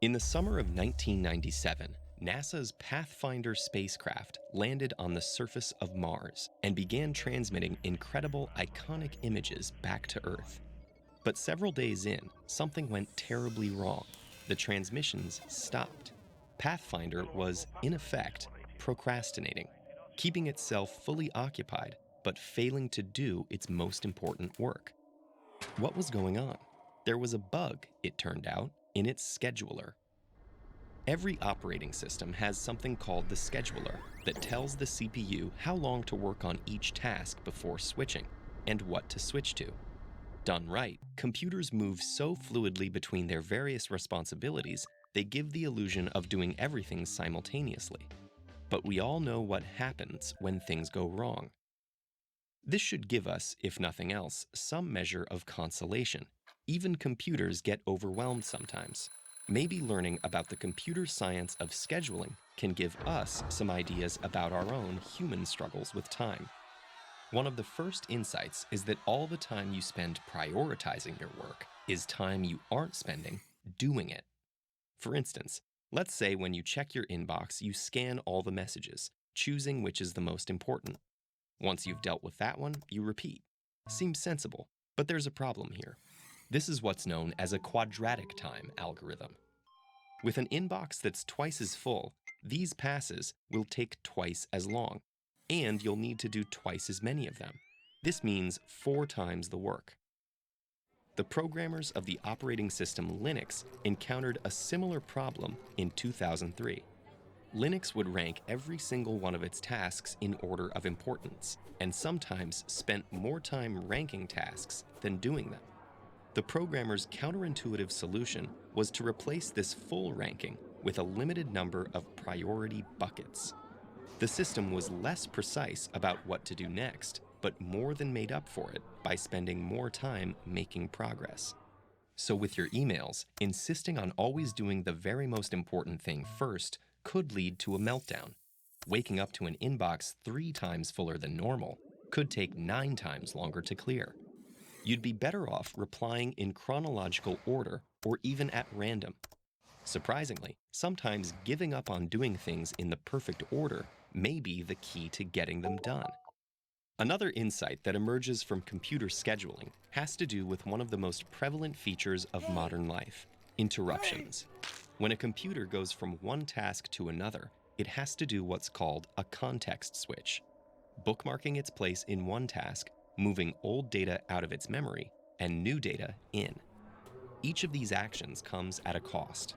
In the summer of 1997, NASA's Pathfinder spacecraft landed on the surface of Mars and began transmitting incredible, iconic images back to Earth. But several days in, something went terribly wrong. The transmissions stopped. Pathfinder was, in effect, procrastinating, keeping itself fully occupied, but failing to do its most important work. What was going on? There was a bug, it turned out, in its scheduler. Every operating system has something called the scheduler that tells the CPU how long to work on each task before switching, and what to switch to. Done right, computers move so fluidly between their various responsibilities, they give the illusion of doing everything simultaneously. But we all know what happens when things go wrong. This should give us, if nothing else, some measure of consolation. Even computers get overwhelmed sometimes. Maybe learning about the computer science of scheduling can give us some ideas about our own human struggles with time. One of the first insights is that all the time you spend prioritizing your work is time you aren't spending doing it. For instance, let's say when you check your inbox, you scan all the messages, choosing which is the most important. Once you've dealt with that one, you repeat. Seems sensible, but there's a problem here. This is what's known as a quadratic time algorithm. With an inbox that's twice as full, these passes will take twice as long, and you'll need to do twice as many of them. This means 4 times the work. The programmers of the operating system Linux encountered a similar problem in 2003. Linux would rank every single one of its tasks in order of importance, and sometimes spent more time ranking tasks than doing them. The programmer's counterintuitive solution was to replace this full ranking with a limited number of priority buckets. The system was less precise about what to do next, but more than made up for it by spending more time making progress. So with your emails, insisting on always doing the very most important thing first could lead to a meltdown. Waking up to an inbox 3 times fuller than normal could take 9 times longer to clear. You'd be better off replying in chronological order or even at random. Surprisingly, sometimes giving up on doing things in the perfect order may be the key to getting them done. Another insight that emerges from computer scheduling has to do with one of the most prevalent features of modern life: interruptions. When a computer goes from one task to another, it has to do what's called a context switch, bookmarking its place in one task, moving old data out of its memory, and new data in. Each of these actions comes at a cost.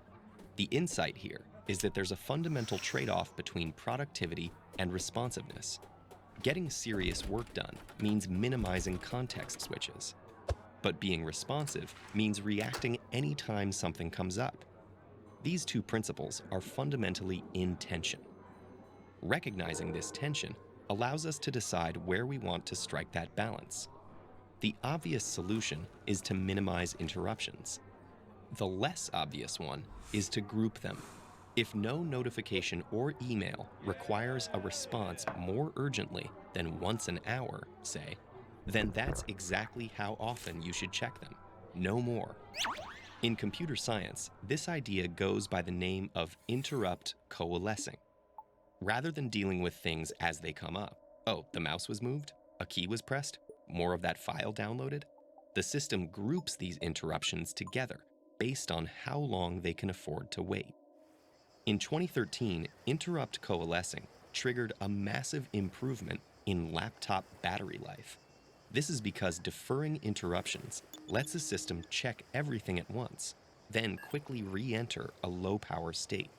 The insight here is that there's a fundamental trade-off between productivity and responsiveness. Getting serious work done means minimizing context switches. But being responsive means reacting anytime something comes up. These two principles are fundamentally in tension. Recognizing this tension allows us to decide where we want to strike that balance. The obvious solution is to minimize interruptions. The less obvious one is to group them. If no notification or email requires a response more urgently than once an hour, say, then that's exactly how often you should check them. No more. In computer science, this idea goes by the name of interrupt coalescing. Rather than dealing with things as they come up, oh, the mouse was moved, a key was pressed, more of that file downloaded, the system groups these interruptions together based on how long they can afford to wait. In 2013, interrupt coalescing triggered a massive improvement in laptop battery life. This is because deferring interruptions lets a system check everything at once, then quickly re-enter a low-power state.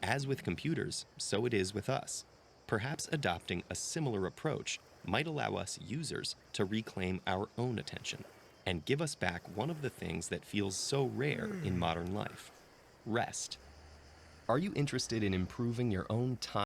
As with computers, so it is with us. Perhaps adopting a similar approach might allow us users to reclaim our own attention and give us back one of the things that feels so rare in modern life: rest. Are you interested in improving your own time?